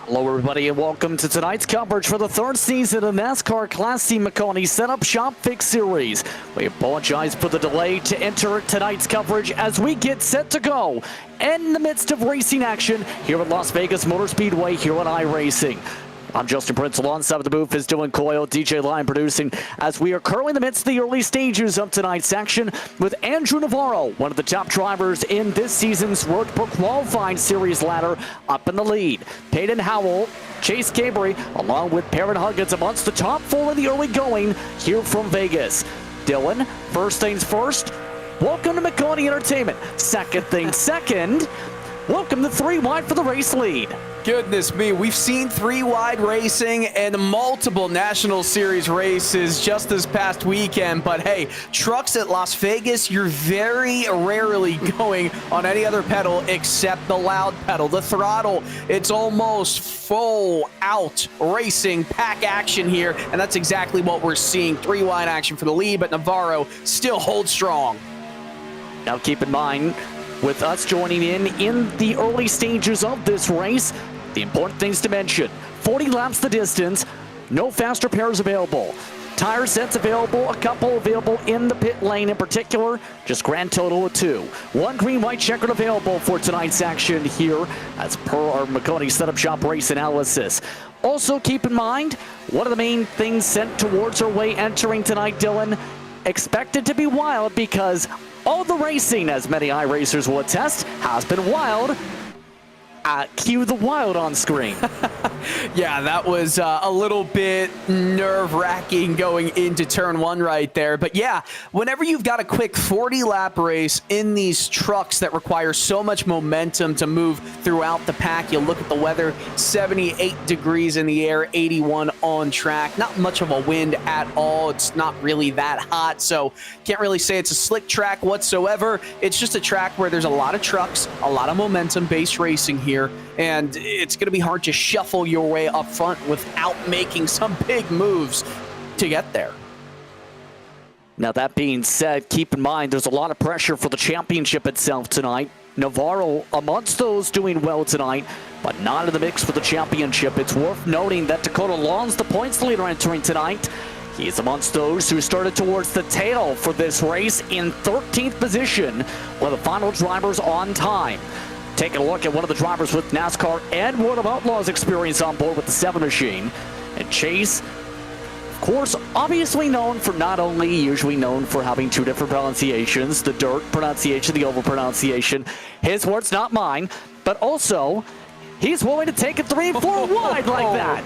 Hello everybody and welcome to tonight's coverage for the third season of NASCAR Class C Maconi Setup Shop Fix Series. We apologize for the delay to enter tonight's coverage as we get set to go in the midst of racing action here at Las Vegas Motor Speedway here at iRacing. I'm Justin Prince. Alongside of the booth is Dylan Coyle, DJ Line producing, as we are currently in the midst of the early stages of tonight's action with Andrew Navarro, one of the top drivers in this season's Road to Pro Qualifying Series ladder, up in the lead. Peyton Howell, Chase Cabry, along with Perrin Huggins amongst the top four in the early going here from Vegas. Dylan, first things first, welcome to Maconi Entertainment. Second things second, welcome to 3 Wide for the race lead. Goodness me, we've seen 3 Wide racing and multiple National Series races just this past weekend, but hey, trucks at Las Vegas, you're very rarely going on any other pedal except the loud pedal, the throttle. It's almost full out racing, pack action here, and that's exactly what we're seeing. 3 Wide action for the lead, but Navarro still holds strong. Now keep in mind, with us joining in the early stages of this race, the important things to mention: 40 laps the distance, no faster pairs available, tire sets available, a couple available in the pit lane in particular, just grand total of 2. 1 green-white checkered available for tonight's action here as per our Maconi Setup Shop race analysis. Also keep in mind, one of the main things sent towards our way entering tonight, Dylan, expected to be wild because all the racing, as many iRacers will attest, has been wild. Cue the wild on screen. Yeah, that was a little bit nerve-wracking going into turn 1 right there. But yeah, whenever you've got a quick 40-lap race in these trucks that require so much momentum to move throughout the pack, you look at the weather, 78 degrees in the air, 81 on track. Not much of a wind at all. It's not really that hot, so can't really say it's a slick track whatsoever. It's just a track where there's a lot of trucks, a lot of momentum-based racing here, and it's going to be hard to shuffle your way up front without making some big moves to get there. Now that being said, keep in mind there's a lot of pressure for the championship itself tonight. Navarro amongst those doing well tonight, but not in the mix for the championship. It's worth noting that Dakota Long's the points leader entering tonight. He is amongst those who started towards the tail for this race in 13th position, one of the final drivers on time. Taking a look at one of the drivers with NASCAR and World of Outlaws experience on board with the 7 machine. And Chase, of course, obviously known for not only usually known for having 2 different pronunciations, the dirt pronunciation, the oval pronunciation. His words, not mine. But also, he's willing to take it 3 and 4 wide like that.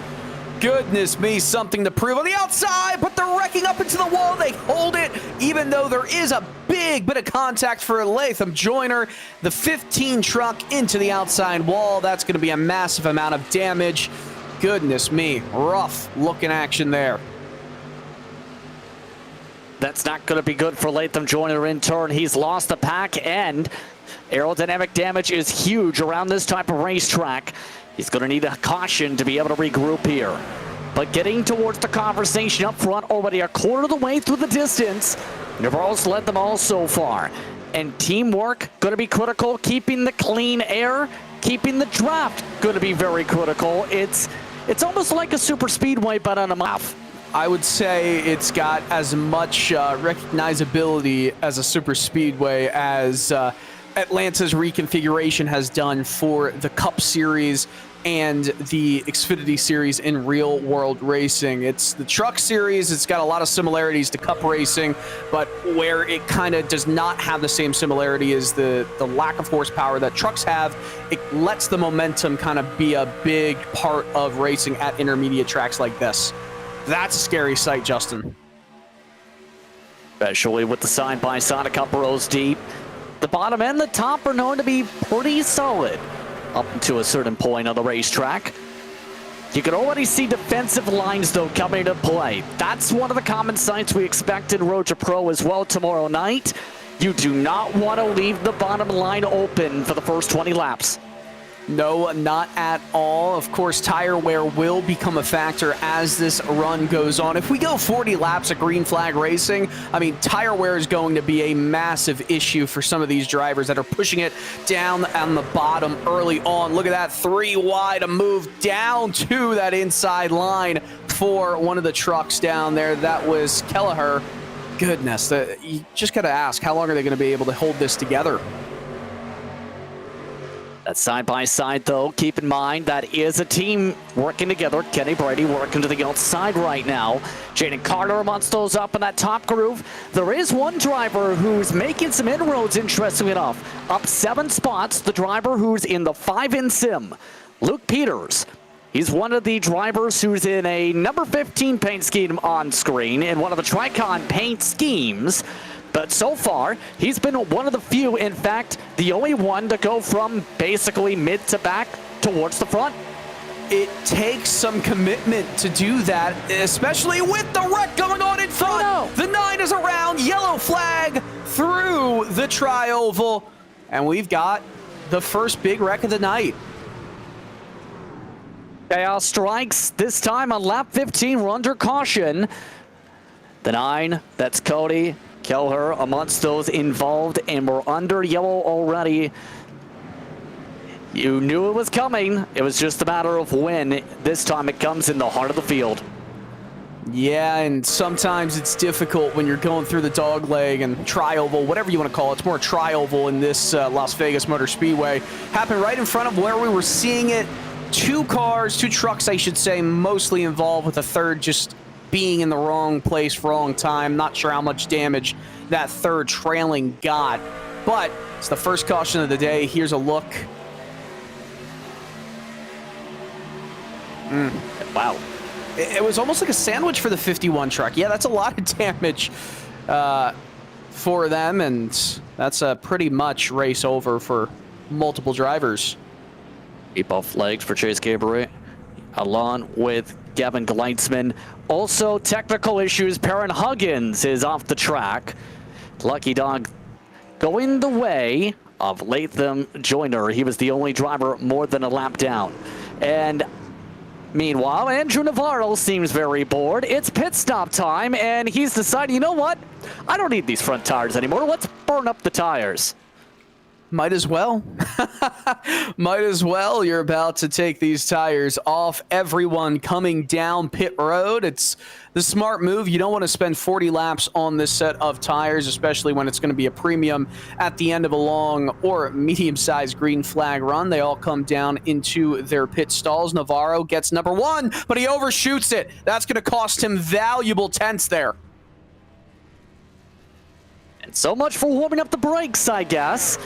Goodness me, something to prove on the outside, but they're wrecking up into the wall. They hold it, even though there is a big bit of contact for Latham Joyner. The 15 truck into the outside wall. That's going to be a massive amount of damage. Goodness me, rough looking action there. That's not going to be good for Latham Joyner in turn. He's lost the pack, and aerodynamic damage is huge around this type of racetrack. He's going to need a caution to be able to regroup here. But getting towards the conversation up front, already a quarter of the way through the distance. Navarro's led them all so far. And teamwork going to be critical. Keeping the clean air, keeping the draft going to be very critical. It's almost like a super speedway, but on a map. I would say it's got as much recognizability as a super speedway as Atlanta's reconfiguration has done for the Cup Series and the Xfinity Series in real world racing. It's the Truck Series. It's got a lot of similarities to Cup racing, but where it kind of does not have the same similarity is the lack of horsepower that trucks have. It lets the momentum kind of be a big part of racing at intermediate tracks like this. That's a scary sight, Justin. Especially with the side-by-side a couple rows deep. The bottom and the top are known to be pretty solid up to a certain point on the racetrack. You can already see defensive lines, though, coming into play. That's one of the common sights we expect in Road to Pro as well tomorrow night. You do not want to leave the bottom line open for the first 20 laps. No, not at all. Of course, tire wear will become a factor as this run goes on. If we go 40 laps of green flag racing, I mean, tire wear is going to be a massive issue for some of these drivers that are pushing it down on the bottom early on. Look at that, 3 wide, a move down to that inside line for one of the trucks down there. That was Kelleher. Goodness, you just got to ask, how long are they going to be able to hold this together? That side by side, though, keep in mind that is a team working together. Kenny Brady working to the outside right now. Jaden Carter amongst those up in that top groove. There is one driver who's making some inroads, interestingly enough. Up 7 spots, the driver who's in the 5-in sim, Luke Peters. He's one of the drivers who's in a number 15 paint scheme on screen in one of the Tricon paint schemes. But so far, he's been one of the few, in fact, the only one to go from basically mid to back towards the front. It takes some commitment to do that, especially with the wreck going on in front. Oh, no. The 9 is around, yellow flag through the tri-oval, and we've got the first big wreck of the night. Chaos strikes this time on lap 15. We're under caution. The 9, that's Cody Kelleher amongst those involved, and we're under yellow already. You knew it was coming. It was just a matter of when. This time it comes in the heart of the field. Yeah, and sometimes it's difficult when you're going through the dog leg and tri-oval, whatever you want to call it. It's more tri-oval in this Las Vegas Motor Speedway. Happened right in front of where we were seeing it. 2 trucks, I should say, mostly involved, with a third just being in the wrong place, wrong time. Not sure how much damage that third trailing got, but it's the first caution of the day. Here's a look. Wow. It was almost like a sandwich for the 51 truck. Yeah, that's a lot of damage for them, and that's a pretty much race over for multiple drivers. Keep off legs for Chase Gabriel, along with Gavin Gleitzman. Also, technical issues. Perrin Huggins is off the track. Lucky Dog going the way of Latham Joyner. He was the only driver more than a lap down. And meanwhile, Andrew Navarro seems very bored. It's pit stop time, and he's decided, you know what? I don't need these front tires anymore. Let's burn up the tires. Might as well. Might as well. You're about to take these tires off. Everyone coming down pit road. It's the smart move. You don't want to spend 40 laps on this set of tires, especially when it's going to be a premium at the end of a long or medium-sized green flag run. They all come down into their pit stalls. Navarro gets number 1, but he overshoots it. That's going to cost him valuable tenths there. And so much for warming up the brakes, I guess.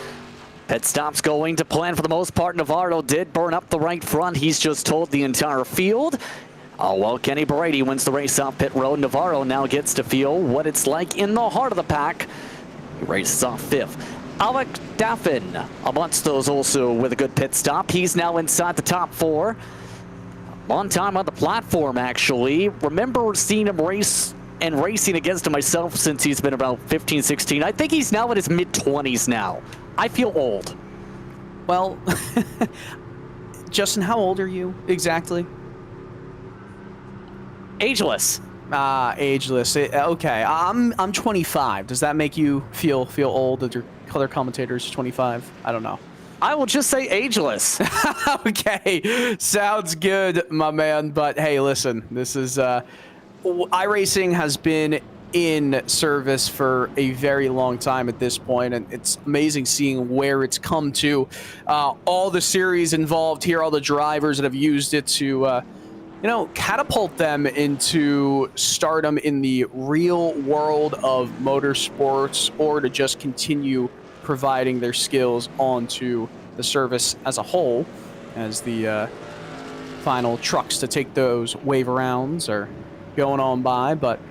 Pit stop's going to plan for the most part. Navarro did burn up the right front. He's just told the entire field. Oh, well, Kenny Brady wins the race off pit road. Navarro now gets to feel what it's like in the heart of the pack. He races off 5th. Alec Daffin amongst those also with a good pit stop. He's now inside the top 4. Long time on the platform, actually. Remember seeing him race and racing against him myself since he's been about 15, 16. I think he's now in his mid-20s now. I feel old. Well, Justin, how old are you exactly? Ageless. Ageless. Okay, I'm 25. Does that make you feel old that your other commentators 25? I don't know. I will just say ageless. Okay, sounds good, my man. But hey, listen, this is iRacing has been in service for a very long time at this point, and it's amazing seeing where it's come to. All the series involved here, all the drivers that have used it to catapult them into stardom in the real world of motorsports, or to just continue providing their skills onto the service as a whole, as the final trucks to take those wave rounds are going on by. But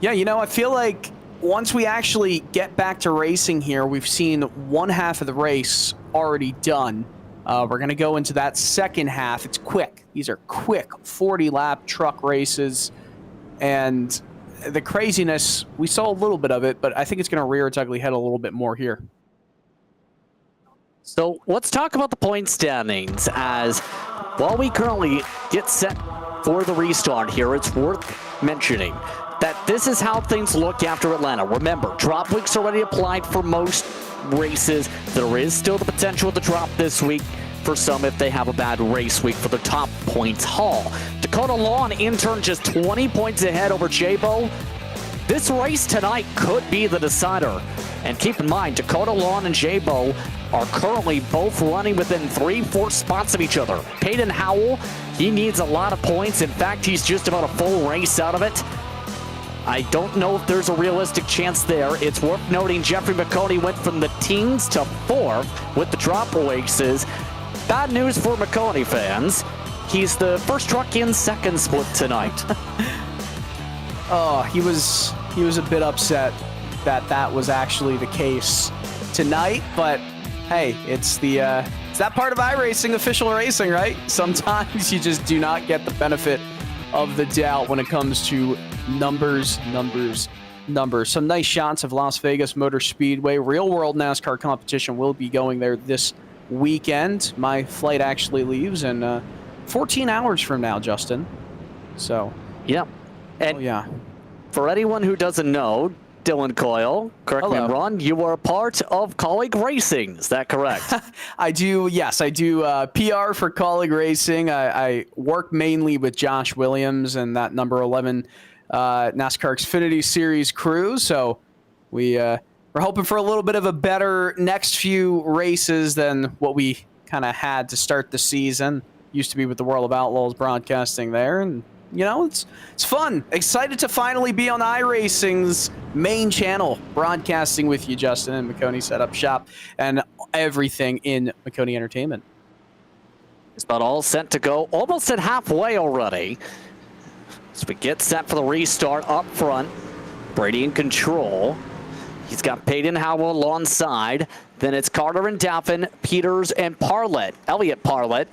yeah, I feel like once we actually get back to racing here, we've seen one half of the race already done. We're going to go into that second half. It's quick. These are quick 40-lap truck races. And the craziness, we saw a little bit of it, but I think it's going to rear its ugly head a little bit more here. So let's talk about the point standings as while we currently get set for the restart here, it's worth mentioning that this is how things look after Atlanta. Remember, drop weeks already applied for most races. There is still the potential to drop this week for some if they have a bad race week for the top points haul. Dakota Law and Intern just 20 points ahead over J-Bo. This race tonight could be the decider. And keep in mind, Dakota Lawn and J-Bo are currently both running within 3-4 spots of each other. Peyton Howell, he needs a lot of points. In fact, he's just about a full race out of it. I don't know if there's a realistic chance there. It's worth noting Jeffrey Maconi went from the teens to 4th with the drop races. Bad news for Maconi fans. He's the first truck in second split tonight. Oh, he was a bit upset that was actually the case tonight, but hey, it's that part of iRacing, official racing, right? Sometimes you just do not get the benefit of the doubt when it comes to numbers. Some nice shots of Las Vegas Motor Speedway. Real world NASCAR competition will be going there this weekend. My flight actually leaves in 14 hours from now, Justin. So, yeah. And yeah. For anyone who doesn't know, Dylan Coyle, correct me if I'm wrong, you are a part of Colleague Racing. Is that correct? I do, yes. I do PR for Colleague Racing. I work mainly with Josh Williams and that number 11 NASCAR Xfinity Series crew. So we're hoping for a little bit of a better next few races than what we kind of had to start the season. Used to be with the World of Outlaws broadcasting there, and you know, it's fun. Excited to finally be on iRacing's main channel, broadcasting with you, Justin, and Maconi Setup Shop, and everything in Maconi Entertainment. It's about all set to go, almost at halfway already. So we get set for the restart up front. Brady in control. He's got Peyton Howell alongside. Then it's Carter and Daffin, Peters and Parlett. Elliott Parlett.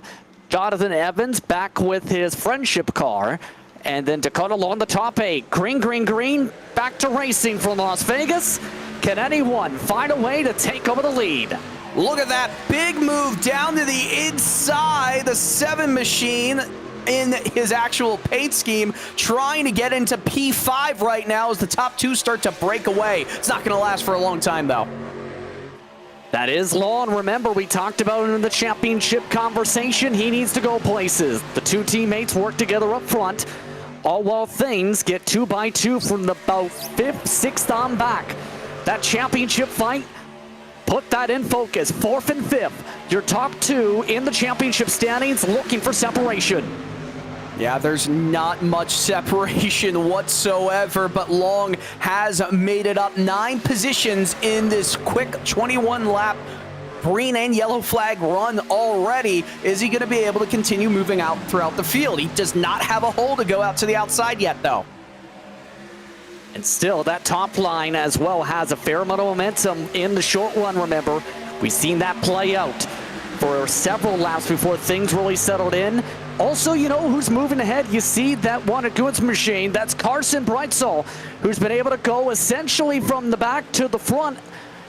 Jonathan Evans back with his friendship car. And then Dakota Law in the top 8. Green. Back to racing from Las Vegas. Can anyone find a way to take over the lead? Look at that big move down to the inside. The 7 machine in his actual paint scheme, trying to get into P5 right now as the top 2 start to break away. It's not going to last for a long time, though. That is Law, and remember, we talked about it in the championship conversation. He needs to go places. The 2 teammates work together up front, all while things get 2 by 2 from about 5th, 6th on back. That championship fight, put that in focus. 4th and 5th, your top 2 in the championship standings looking for separation. Yeah, there's not much separation whatsoever, but Long has made it up 9 positions in this quick 21-lap green and yellow flag run already. Is he going to be able to continue moving out throughout the field? He does not have a hole to go out to the outside yet, though. And still, that top line as well has a fair amount of momentum in the short run, remember. We've seen that play out for several laps before things really settled in. Also, you know who's moving ahead? You see that one at Goods Machine. That's Carson Breitzel, who's been able to go essentially from the back to the front,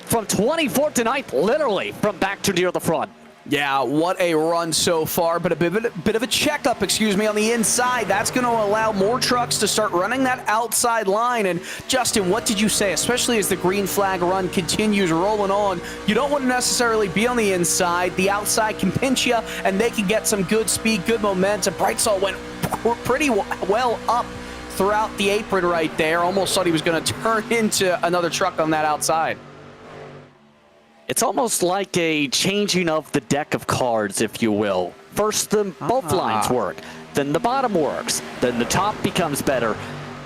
from 24th to 9th, literally from back to near the front. Yeah, what a run so far, but a bit of a checkup, on the inside. That's going to allow more trucks to start running that outside line. And Justin, what did you say, especially as the green flag run continues rolling on? You don't want to necessarily be on the inside. The outside can pinch you, and they can get some good speed, good momentum. Breitzel went pretty well up throughout the apron right there. Almost thought he was going to turn into another truck on that outside. It's almost like a changing of the deck of cards, if you will. First, both lines work, then the bottom works, then the top becomes better.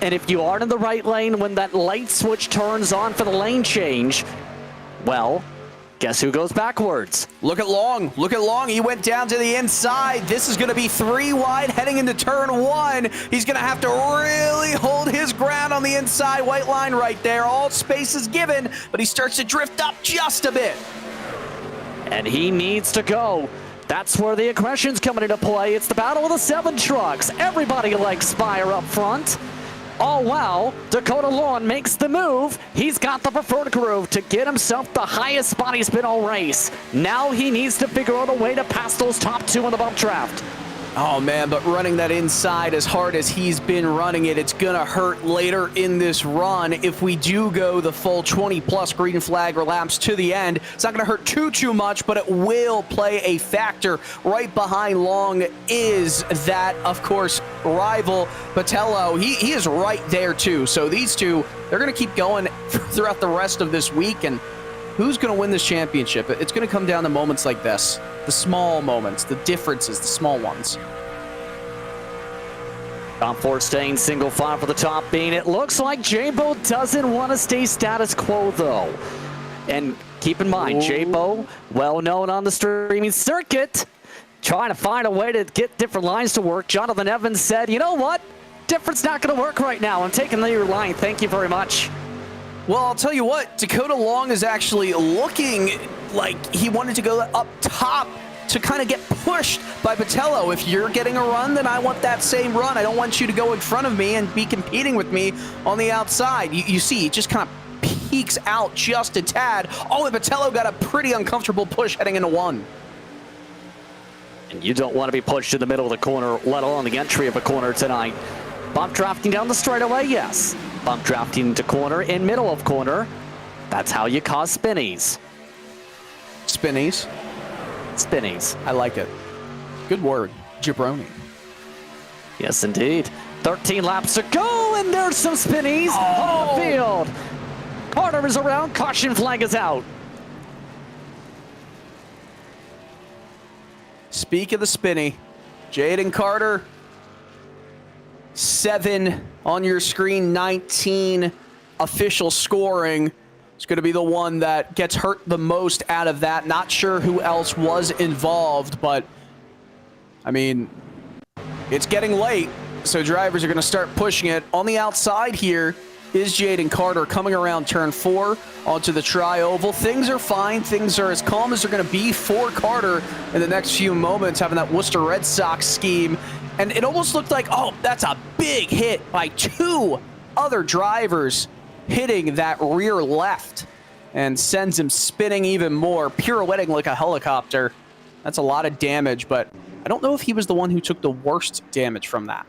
And if you aren't in the right lane when that light switch turns on for the lane change, well, guess who goes backwards? Look at Long. He went down to the inside. This is going to be 3 wide heading into turn 1. He's going to have to really hold his ground on the inside white line right there. All space is given, but he starts to drift up just a bit. And he needs to go. That's where the aggression's coming into play. It's the battle of the 7 trucks. Everybody likes Spire up front. Oh wow, Dakota Lawn makes the move. He's got the preferred groove to get himself the highest spot he's been all race. Now he needs to figure out a way to pass those top two in the bump draft. Oh man, but running that inside as hard as he's been running it, it's gonna hurt later in this run. If we do go the full 20 plus green flag laps to the end, it's not gonna hurt too much, but it will play a factor. Right behind Long is that, of course, rival Botello. He is right there too. So these two, they're gonna keep going throughout the rest of this week. And who's going to win this championship? It's going to come down to moments like this. The small moments, the differences, the small ones. Top four staying single file for the top bean. It looks like J-Bo doesn't want to stay status quo, though. And keep in mind, J-Bo, well known on the streaming circuit, trying to find a way to get different lines to work. Jonathan Evans said, you know what? Different's not going to work right now. I'm taking your line. Thank you very much. Well, I'll tell you what, Dakota Long is actually looking like he wanted to go up top to kind of get pushed by Botello. If you're getting a run, then I want that same run. I don't want you to go in front of me and be competing with me on the outside. You see, he just kind of peeks out just a tad. Oh, and Botello got a pretty uncomfortable push heading into one. And you don't want to be pushed in the middle of the corner, let alone the entry of a corner tonight. Bump drafting down the straightaway, yes. Bump drafting into corner, in middle of corner. That's how you cause spinnies. Spinnies? Spinnies. I like it. Good word. Jabroni. Yes, indeed. 13 laps to go, and there's some spinnies on the field. Carter is around, caution flag is out. Speak of the spinny. Jaden Carter, 7 on your screen, 19 official scoring. It's going to be the one that gets hurt the most out of that. Not sure who else was involved, but I mean, it's getting late, so drivers are going to start pushing it. On the outside here is Jaden Carter coming around turn 4 onto the tri-oval. Things are fine. Things are as calm as they're going to be for Carter in the next few moments, having that Worcester Red Sox scheme. And it almost looked like, oh, that's a big hit by 2 other drivers hitting that rear left and sends him spinning even more, pirouetting like a helicopter. That's a lot of damage, but I don't know if he was the one who took the worst damage from that.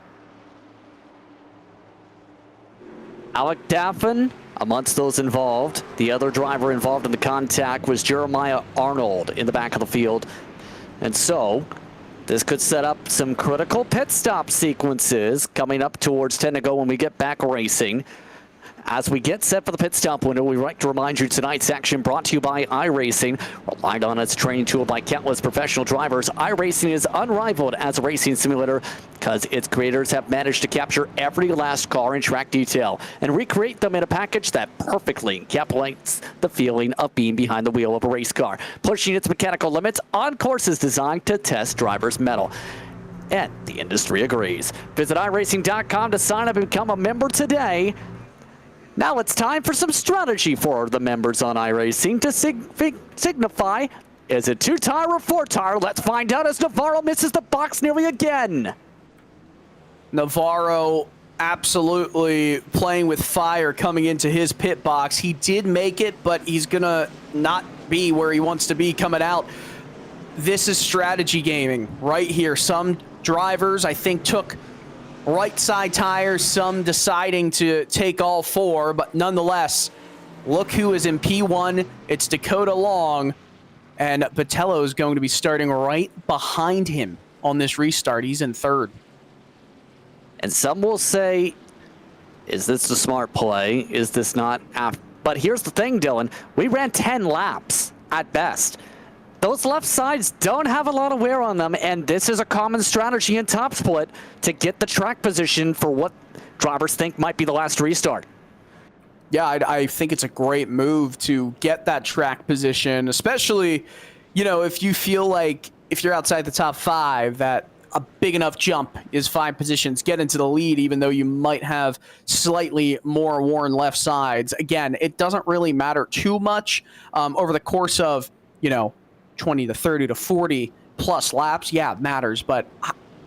Alec Daffin amongst those involved. The other driver involved in the contact was Jeremiah Arnold in the back of the field. And so this could set up some critical pit stop sequences coming up towards 10 to go when we get back racing. As we get set for the pit stop window, we'd like to remind you tonight's action brought to you by iRacing. Relied on as a training tool by countless professional drivers, iRacing is unrivaled as a racing simulator because its creators have managed to capture every last car and track detail and recreate them in a package that perfectly encapsulates the feeling of being behind the wheel of a race car, pushing its mechanical limits on courses designed to test drivers' mettle. And the industry agrees. Visit iRacing.com to sign up and become a member today. Now it's time for some strategy for the members on iRacing to signify, is it 2-tire or 4-tire? Let's find out as Navarro misses the box nearly again. Navarro absolutely playing with fire coming into his pit box. He did make it, but he's going to not be where he wants to be coming out. This is strategy gaming right here. Some drivers, I think, took right side tires, some deciding to take all 4, but nonetheless, look who is in P1. It's Dakota Long, and Botello is going to be starting right behind him on this restart. He's in 3rd. And some will say, is this the smart play? Is this not? But here's the thing, Dylan. We ran 10 laps at best. Those left sides don't have a lot of wear on them, and this is a common strategy in Top Split to get the track position for what drivers think might be the last restart. Yeah, I think it's a great move to get that track position, especially, you know, if you feel like if you're outside the top 5, that a big enough jump is 5 positions, get into the lead, even though you might have slightly more worn left sides. Again, it doesn't really matter too much over the course of, you know, 20 to 30 to 40 plus laps. Yeah, it matters, but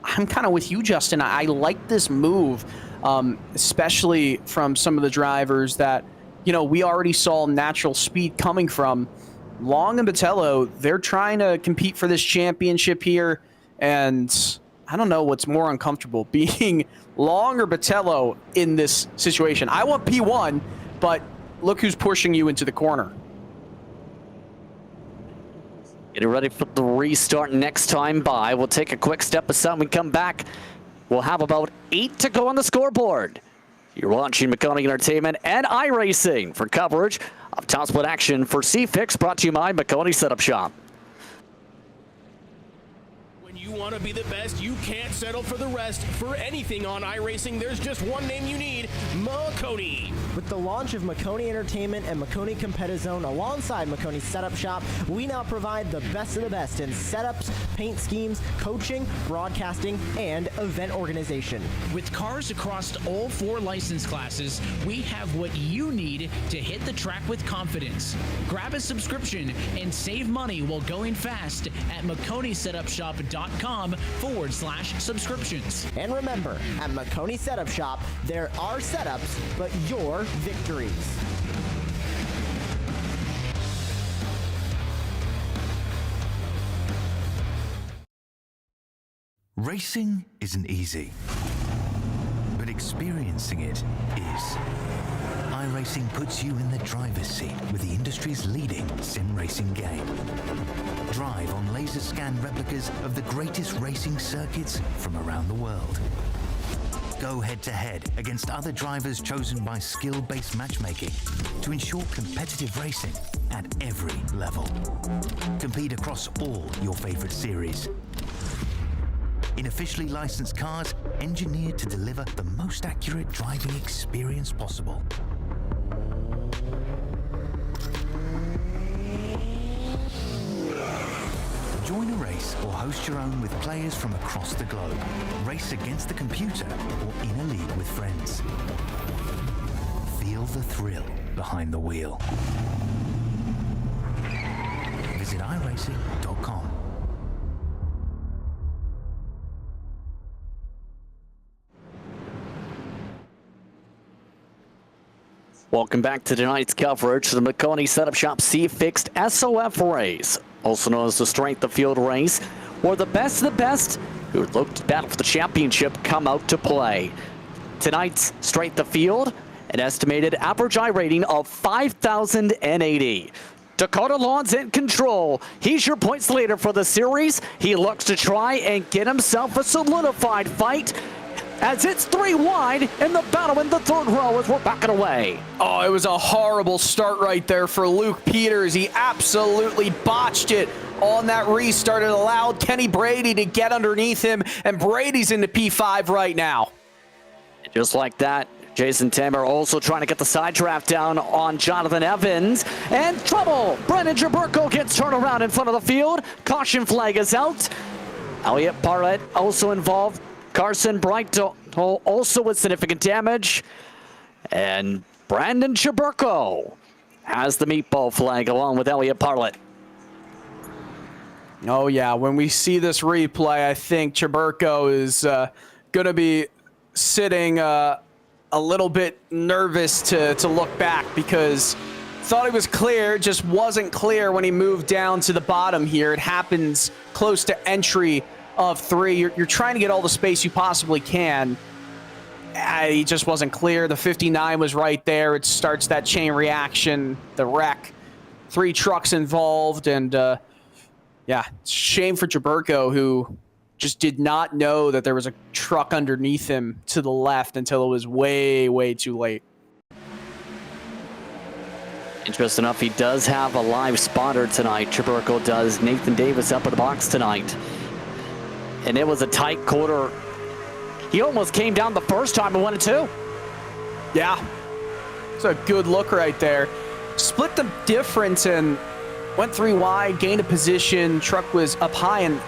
I'm kind of with you, Justin. I like this move especially from some of the drivers that, you know, we already saw natural speed coming from. Long and Botello, they're trying to compete for this championship here, and I don't know what's more uncomfortable, being Long or Botello in this situation. I want P1, but look who's pushing you into the corner. Getting ready for the restart next time by. We'll take a quick step aside when we come back. We'll have about 8 to go on the scoreboard. You're watching Maconi Entertainment and iRacing for coverage of top split action for C-Fix, brought to you by Maconi Setup Shop. When you want to be the best, you can't settle for the rest. For anything on iRacing, there's just one name you need, Maconi. With the launch of Maconi Entertainment and Maconi Competizone alongside Maconi Setup Shop, we now provide the best of the best in setups, paint schemes, coaching, broadcasting, and event organization. With cars across all 4 license classes, we have what you need to hit the track with confidence. Grab a subscription and save money while going fast at MaconiSetupShop.com/subscriptions. And remember, at Maconi Setup Shop, there are setups, but your victories. Racing isn't easy, but experiencing it is. iRacing puts you in the driver's seat with the industry's leading sim racing game. Drive on laser scan replicas of the greatest racing circuits from around the world. Go head-to-head against other drivers chosen by skill-based matchmaking to ensure competitive racing at every level. Compete across all your favorite series. In officially licensed cars, engineered to deliver the most accurate driving experience possible. Join a race or host your own with players from across the globe. Race against the computer or in a league with friends. Feel the thrill behind the wheel. Visit iRacing.com. Welcome back to tonight's coverage of the Maconi Setup Shop C-Fixed S.O.F race, also known as the Strength of Field race, where the best of the best who look to battle for the championship come out to play. Tonight's Strength of Field, an estimated average I rating of 5,080. Dakota Lawn's in control. He's your points leader for the series. He looks to try and get himself a solidified fight, as it's 3 wide in the battle in the 3rd row as we're backing away. Oh, it was a horrible start right there for Luke Peters. He absolutely botched it on that restart. It allowed Kenny Brady to get underneath him, and Brady's into P5 right now. Just like that, Jason Tamer also trying to get the side draft down on Jonathan Evans. And trouble! Brendan Jaburko gets turned around in front of the field. Caution flag is out. Elliot Barrett also involved. Carson Bright also with significant damage. And Brandon Chaburko has the meatball flag along with Elliot Parlett. Oh, yeah. When we see this replay, I think Chaburko is going to be sitting a little bit nervous to look back, because thought it was clear, just wasn't clear when he moved down to the bottom here. It happens close to entry of 3. You're trying to get all the space you possibly can. He just wasn't clear. The 59 was right there. It starts that chain reaction, the wreck. 3 trucks involved, and yeah, shame for Jaburko, who just did not know that there was a truck underneath him to the left until it was way, way too late. Interesting enough, he does have a live spotter tonight. Jaburko does. Nathan Davis up in the box tonight. And it was a tight quarter. He almost came down the first time and won it too. Yeah, it's a good look right there. Split the difference and went 3 wide, gained a position. Truck was up high, and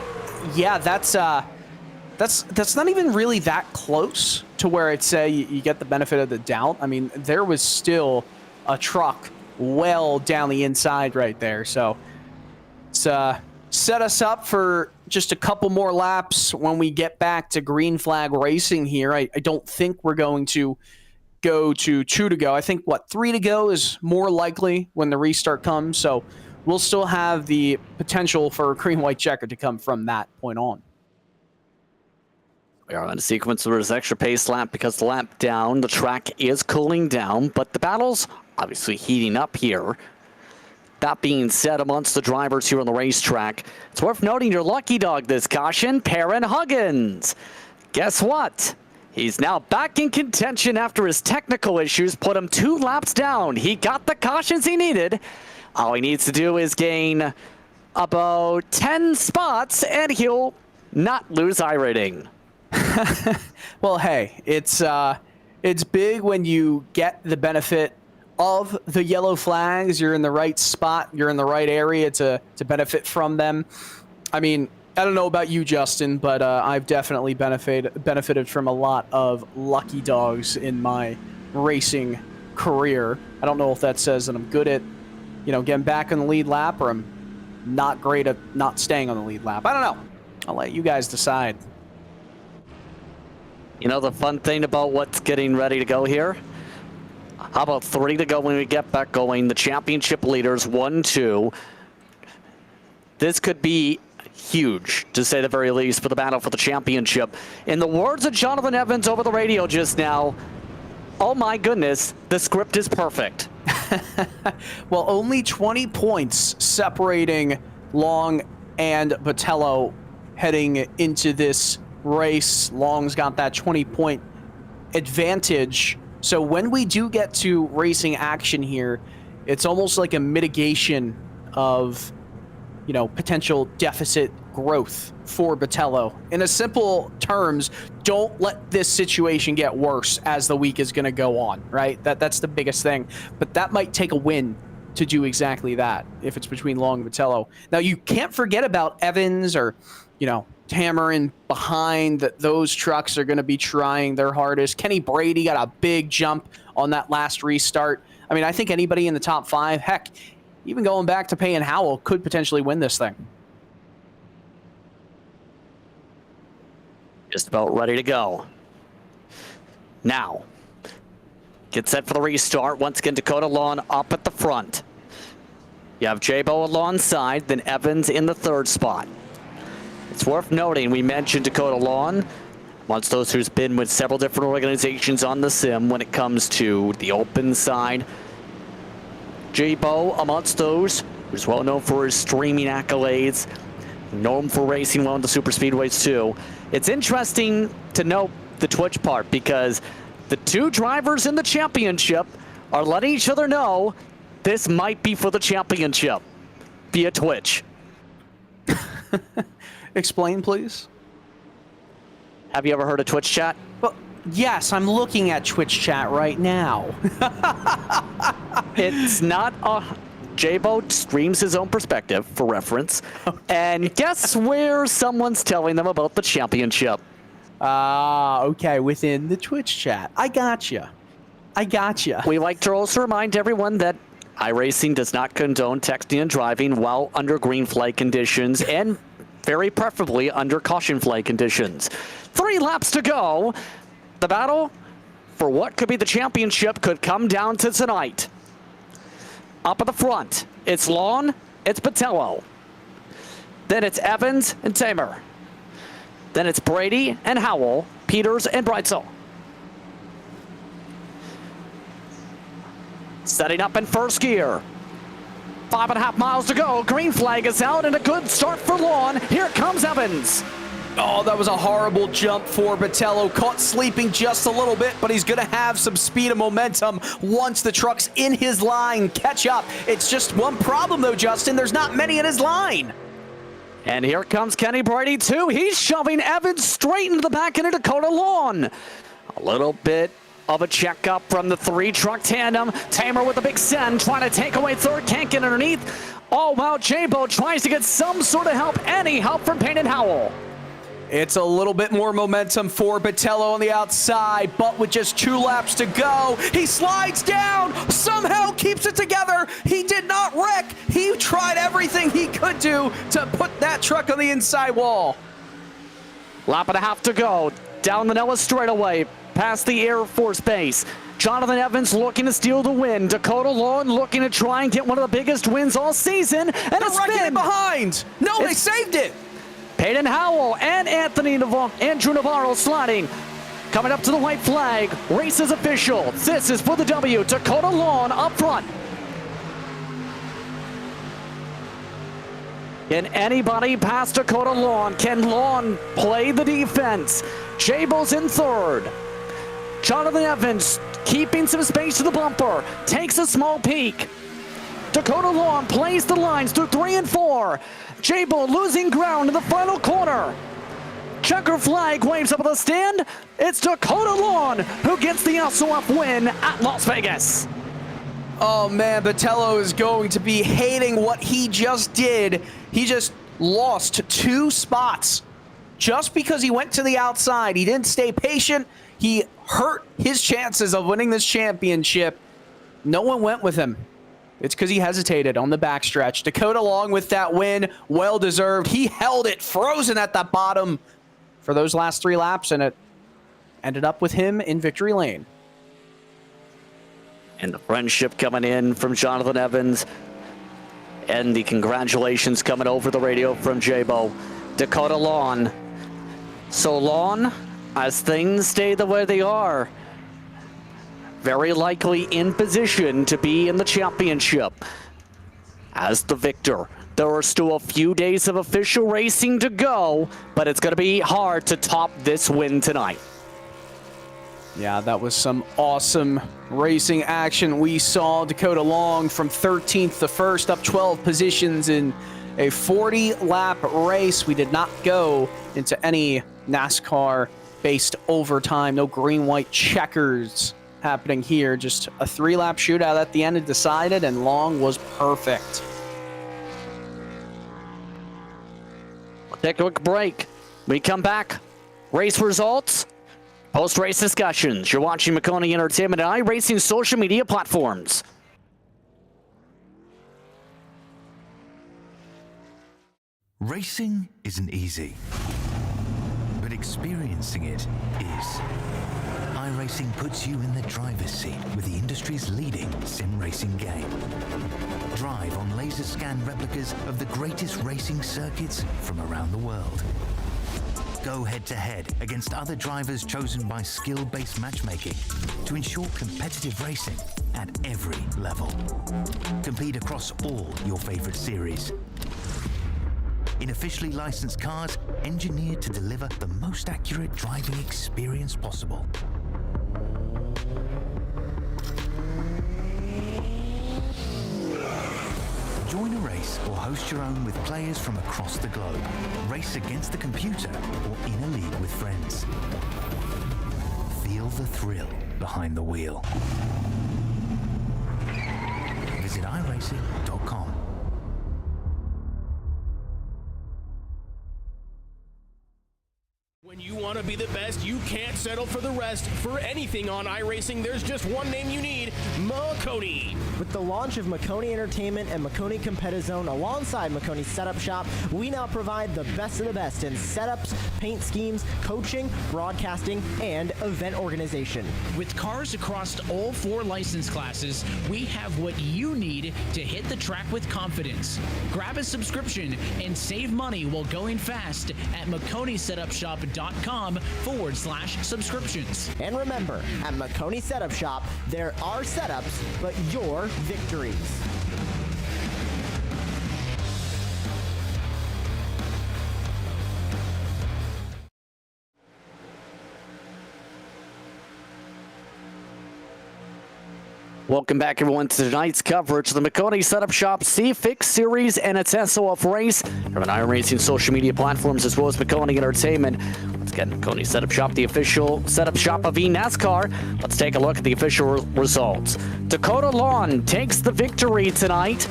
yeah, that's not even really that close to where I'd say you get the benefit of the doubt. I mean, there was still a truck well down the inside right there. So it's set us up for just a couple more laps when we get back to green flag racing here. I don't think we're going to go to 2 to go. I think, 3 to go is more likely when the restart comes. So we'll still have the potential for a green-white checker to come from that point on. We are on a sequence where there's extra pace lap because the lap down, the track is cooling down, but the battle's obviously heating up here. That being said, amongst the drivers here on the racetrack, it's worth noting your lucky dog this caution, Perrin Huggins. Guess what? He's now back in contention after his technical issues put him 2 laps down. He got the cautions he needed. All he needs to do is gain about 10 spots, and he'll not lose iRating. Well, hey, it's big when you get the benefit of the yellow flags. You're in the right spot. You're in the right area to benefit from them. I mean, I don't know about you, Justin, but I've definitely benefited from a lot of lucky dogs in my racing career. I don't know if that says that I'm good at, getting back on the lead lap, or I'm not great at not staying on the lead lap. I don't know. I'll let you guys decide. The fun thing about what's getting ready to go here? How about 3 to go when we get back going? The championship leaders, 1-2. This could be huge, to say the very least, for the battle for the championship. In the words of Jonathan Evans over the radio just now, oh my goodness, the script is perfect. Well, only 20 points separating Long and Botello heading into this race. Long's got that 20-point advantage. So when we do get to racing action here, it's almost like a mitigation of, potential deficit growth for Botello. In a simple terms, don't let this situation get worse as the week is going to go on, right? That's the biggest thing. But that might take a win to do exactly that if it's between Long and Botello. Now, you can't forget about Evans or, hammering behind. That those trucks are going to be trying their hardest. Kenny Brady got a big jump on that last restart. I mean, I think anybody in the top 5, heck, even going back to Payne Howell, could potentially win this thing. Just about ready to go. Now, get set for the restart. Once again, Dakota Lawn up at the front. You have Jabo alongside, then Evans in the 3rd spot. It's worth noting, we mentioned Dakota Lawn, amongst those who's been with several different organizations on the sim when it comes to the open side. Jabo amongst those who's well known for his streaming accolades, known for racing well in the super speedways too. It's interesting to note the Twitch part because the 2 drivers in the championship are letting each other know this might be for the championship via Twitch. Explain, please. Have you ever heard of Twitch chat? Well, yes, I'm looking at Twitch chat right now. It's not a... Jabo streams his own perspective for reference. Okay. And guess where someone's telling them about the championship? Okay, within the Twitch chat. I gotcha. We like to also remind everyone that iRacing does not condone texting and driving while under green flag conditions and very preferably under caution flag conditions. 3 laps to go. The battle for what could be the championship could come down to tonight. Up at the front, it's Lawn, it's Botello. Then it's Evans and Tamer. Then it's Brady and Howell, Peters and Breitzel. Setting up in 1st gear. 5.5 miles to go. Green flag is out and a good start for Lawn. Here comes Evans. Oh, that was a horrible jump for Botello. Caught sleeping just a little bit, but he's going to have some speed and momentum once the truck's in his line. Catch up. It's just one problem, though, Justin. There's not many in his line. And here comes Kenny Brady, too. He's shoving Evans straight into the back end of Dakota Lawn. A little bit of a checkup from the 3-truck tandem. Tamer with a big send, trying to take away 3rd. Can't get underneath. Oh, wow, Jabo tries to get some sort of help. Any help from Payne and Howell. It's a little bit more momentum for Botello on the outside, but with just 2 laps to go, he slides down, somehow keeps it together. He did not wreck. He tried everything he could do to put that truck on the inside wall. Lap and a half to go. Down the Nellis straightaway, past the Air Force Base. Jonathan Evans looking to steal the win. Dakota Long looking to try and get one of the biggest wins all season. And They're it's wrecking it been behind. No, they saved it. Peyton Howell and Andrew Navarro sliding. Coming up to the white flag. Race is official. This is for the W. Dakota Long up front. Can anybody pass Dakota Long? Can Long play the defense? Jabo's in third. Jonathan Evans keeping some space to the bumper. Takes a small peek. Dakota Long plays the lines through 3 and 4. Jabo losing ground in the final corner. Checker flag waves up at the stand. It's Dakota Long who gets the S.O.F win at Las Vegas. Oh man, Botello is going to be hating what he just did. He just lost 2 spots just because he went to the outside. He didn't stay patient. He hurt his chances of winning this championship. No one went with him. It's because he hesitated on the backstretch. Dakota Long with that win, well deserved. He held it frozen at the bottom for those last 3 laps, and it ended up with him in victory lane. And the friendship coming in from Jonathan Evans. And the congratulations coming over the radio from Jabo. Dakota Long. So Long, as things stay the way they are, very likely in position to be in the championship as the victor. There are still a few days of official racing to go, but it's going to be hard to top this win tonight. Yeah, that was some awesome racing action. We saw Dakota Long from 13th to 1st, up 12 positions in a 40-lap race. We did not go into any NASCAR-based overtime. No green-white checkers happening here. Just a 3-lap shootout at the end it decided, and Long was perfect. We'll take a quick break. We come back. Race results. Post-race discussions. You're watching Maconi Entertainment and iRacing social media platforms. Racing isn't easy, but experiencing it is. iRacing puts you in the driver's seat with the industry's leading sim racing game. Drive on laser scan replicas of the greatest racing circuits from around the world. Go head-to-head against other drivers chosen by skill-based matchmaking to ensure competitive racing at every level. Compete across all your favorite series. In officially licensed cars, engineered to deliver the most accurate driving experience possible. Join a race or host your own with players from across the globe. Race against the computer or in a league with friends. Feel the thrill behind the wheel. Visit iRacing.com. When you want to be the best, you can't settle for the rest. For anything on iRacing, there's just one name you need, Maconi. With the launch of Maconi Entertainment and Maconi Competizone alongside Maconi Setup Shop, we now provide the best of the best in setups, paint schemes, coaching, broadcasting, and event organization. With cars across all 4 license classes, we have what you need to hit the track with confidence. Grab a subscription and save money while going fast at MaconiSetupShop.com/subscriptions. And remember, at Maconi Setup Shop, there are setups, but your victories. Welcome back, everyone, to tonight's coverage of the Maconi Setup Shop C-Fix Series and its S.O.F race from an iRacing social media platforms as well as Maconi Entertainment. Once again, Maconi Setup Shop, the official setup shop of eNASCAR. Let's take a look at the official results. Dakota Long takes the victory tonight.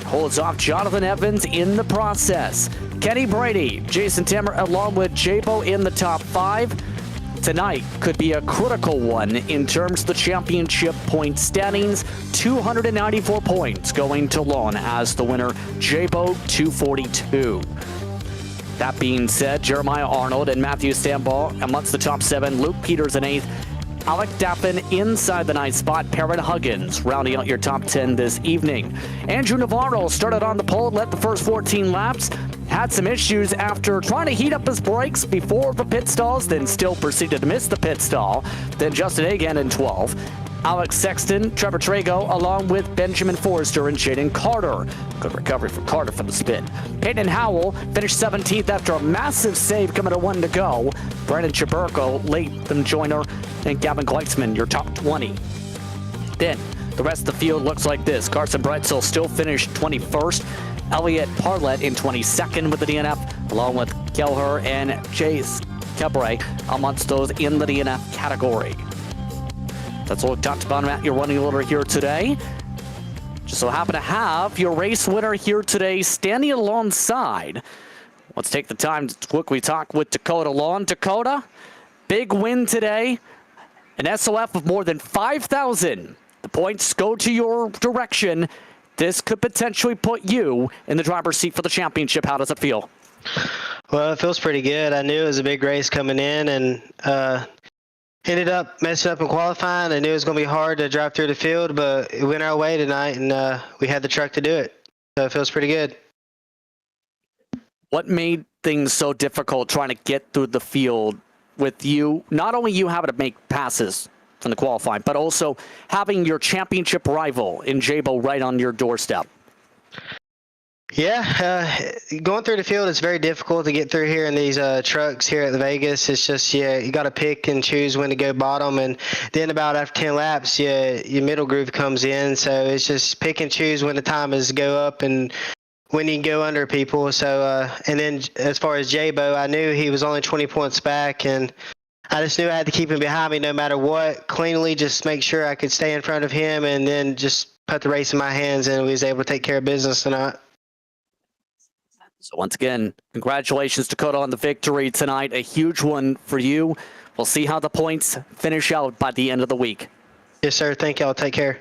Holds off Jonathan Evans in the process. Kenny Brady, Jason Timmer, along with Jabo in the top 5. Tonight could be a critical one in terms of the championship point standings. 294 points going to Lon as the winner, Jabo 242. That being said, Jeremiah Arnold and Matthew Stambaugh amongst the top 7, Luke Peters in 8th, Alec Daffin inside the 9th spot, Perrin Huggins rounding out your top 10 this evening. Andrew Navarro started on the pole, led the first 14 laps, had some issues after trying to heat up his brakes before the pit stalls, then still proceeded to miss the pit stall. Then Justin Hagan in 12th. Alex Sexton, Trevor Trago, along with Benjamin Forrester and Jaden Carter. Good recovery from Carter from the spin. Peyton Howell finished 17th after a massive save coming to 1 to go. Brandon Chaburko, Latham Joyner, and Gavin Gleitzman, your top 20. Then the rest of the field looks like this. Carson Bretzel still finished 21st. Elliot Parlett in 22nd with the DNF, along with Kelher and Chase Cabre amongst those in the DNF category. That's all we've talked about at your running order here today. Just so happen to have your race winner here today standing alongside. Let's take the time to quickly talk with Dakota Lawn. Dakota, big win today. An S.O.F of more than 5,000. The points go to your direction. This could potentially put you in the driver's seat for the championship. How does it feel? Well, it feels pretty good. I knew it was a big race coming in, and ended up messing up in qualifying. I knew it was going to be hard to drive through the field, but it went our way tonight, and we had the truck to do it. So it feels pretty good. What made things so difficult trying to get through the field with you, not only you having to make passes from the qualifying, but also having your championship rival in Jabo right on your doorstep? Yeah, going through the field is very difficult to get through here in these trucks here at Vegas. It's just, you got to pick and choose when to go bottom, and then about after 10 laps, your middle groove comes in. So it's just pick and choose when the time is to go up and when you can go under people. So, and then as far as Jabo, I knew he was only 20 points back, and I just knew I had to keep him behind me no matter what, cleanly just make sure I could stay in front of him and then just put the race in my hands, and we was able to take care of business tonight. So once again, congratulations, Dakota, on the victory tonight. A huge one for you. We'll see how the points finish out by the end of the week. Yes, sir. Thank y'all. Take care.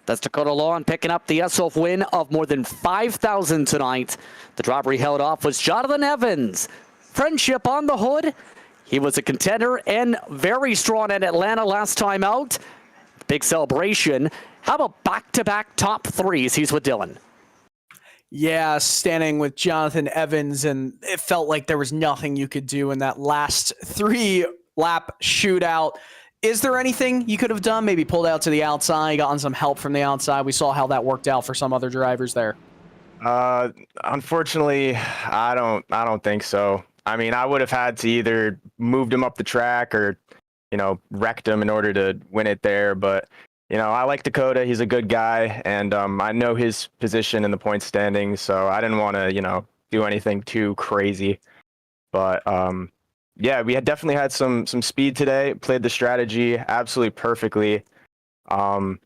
That's Dakota Lawn picking up the S.O.F win of more than 5,000 tonight. The driver he held off was Jonathan Evans. Friendship on the hood. He was a contender and very strong in Atlanta last time out. Big celebration. How about back-to-back top threes? He's with Dylan. Yeah, standing with Jonathan Evans, and it felt like there was nothing you could do in that last 3-lap shootout. Is there anything you could have done? Maybe pulled out to the outside, gotten some help from the outside. We saw how that worked out for some other drivers there. Unfortunately, I don't think so. I mean, I would have had to either moved him up the track or, wrecked him in order to win it there. But, I like Dakota. He's a good guy, and I know his position in the point standings, so I didn't want to, do anything too crazy. But, yeah, we had definitely had some speed today, played the strategy absolutely perfectly. Yeah,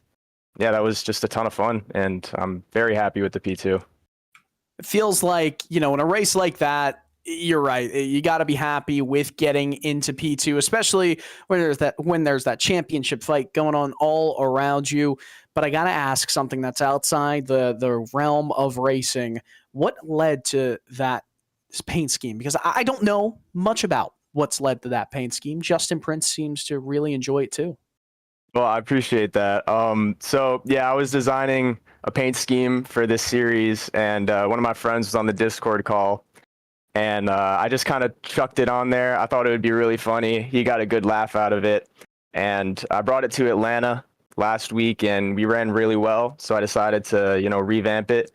that was just a ton of fun, and I'm very happy with the P2. It feels like, in a race like that, you're right. You got to be happy with getting into P2, especially when there's that championship fight going on all around you. But I got to ask something that's outside the realm of racing. What led to that paint scheme? Because I don't know much about what's led to that paint scheme. Justin Prince seems to really enjoy it too. Well, I appreciate that. So yeah, I was designing a paint scheme for this series, and one of my friends was on the Discord call. And I just kind of chucked it on there. I thought it would be really funny. He got a good laugh out of it. And I brought it to Atlanta last week, and we ran really well. So I decided to, revamp it,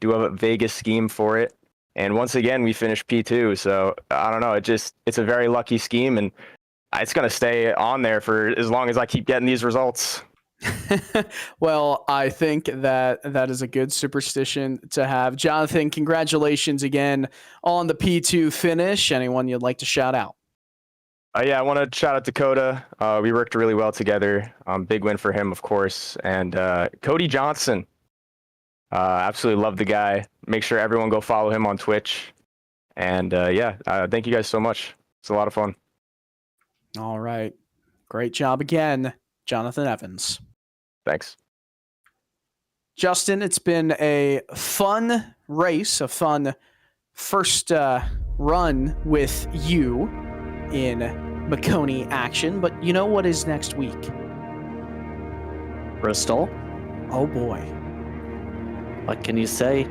do a Vegas scheme for it. And once again, we finished P2. So I don't know. It's a very lucky scheme, and it's going to stay on there for as long as I keep getting these results. Well, I think that is a good superstition to have. Jonathan, congratulations again on the P2 finish. Anyone you'd like to shout out? Yeah, I want to shout out Dakota. We worked really well together. Big win for him, of course. And Cody Johnson. Absolutely love the guy. Make sure everyone go follow him on Twitch. And thank you guys so much. It's a lot of fun. All right. Great job again, Jonathan Evans. Thanks. Justin, it's been a fun race, a fun first run with you in Maconi action. But you know what is next week? Bristol. Oh boy. What can you say?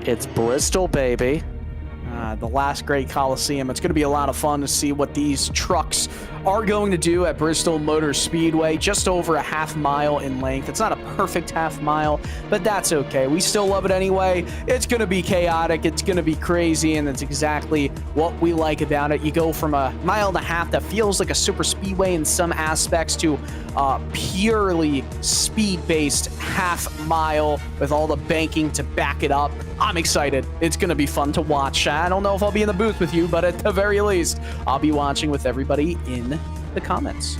It's Bristol, baby. The last great Coliseum. It's going to be a lot of fun to see what these trucks are going to do at Bristol Motor Speedway. Just over a half mile in length. It's not a perfect half mile, but that's okay. We still love it anyway. It's going to be chaotic. It's going to be crazy, and that's exactly what we like about it. You go from a mile and a half that feels like a super speedway in some aspects to purely speed-based half mile with all the banking to back it up. I'm excited. It's going to be fun to watch. I don't know if I'll be in the booth with you, but at the very least, I'll be watching with everybody in the comments.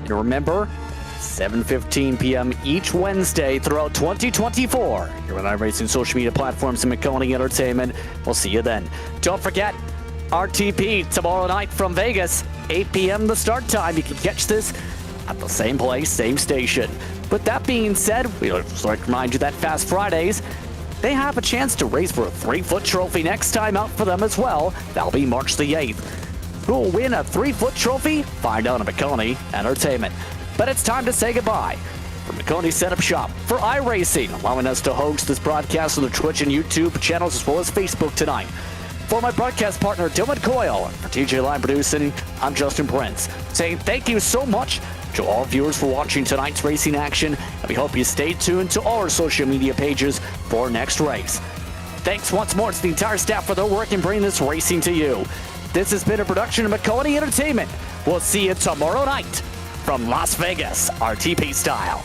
And remember, 7:15 p.m. each Wednesday throughout 2024. Here on iRacing social media platforms and Maconi Entertainment. We'll see you then. Don't forget, RTP tomorrow night from Vegas, 8 p.m. the start time. You can catch this at the same place, same station. With that being said, we'd just like to remind you that Fast Fridays, they have a chance to race for a 3-foot trophy next time out for them as well. That'll be March the 8th. Who will win a 3-foot trophy? Find out on Maconi Entertainment. But it's time to say goodbye. From Maconi Setup Shop, for iRacing, allowing us to host this broadcast on the Twitch and YouTube channels as well as Facebook tonight. For my broadcast partner, Dylan Coyle, and for TJ Line Producing, I'm Justin Prince, saying thank you so much to all viewers for watching tonight's racing action, and we hope you stay tuned to all our social media pages for next race. Thanks once more to the entire staff for their work in bringing this racing to you. This has been a production of Maconi Entertainment. We'll see you tomorrow night from Las Vegas, RTP style.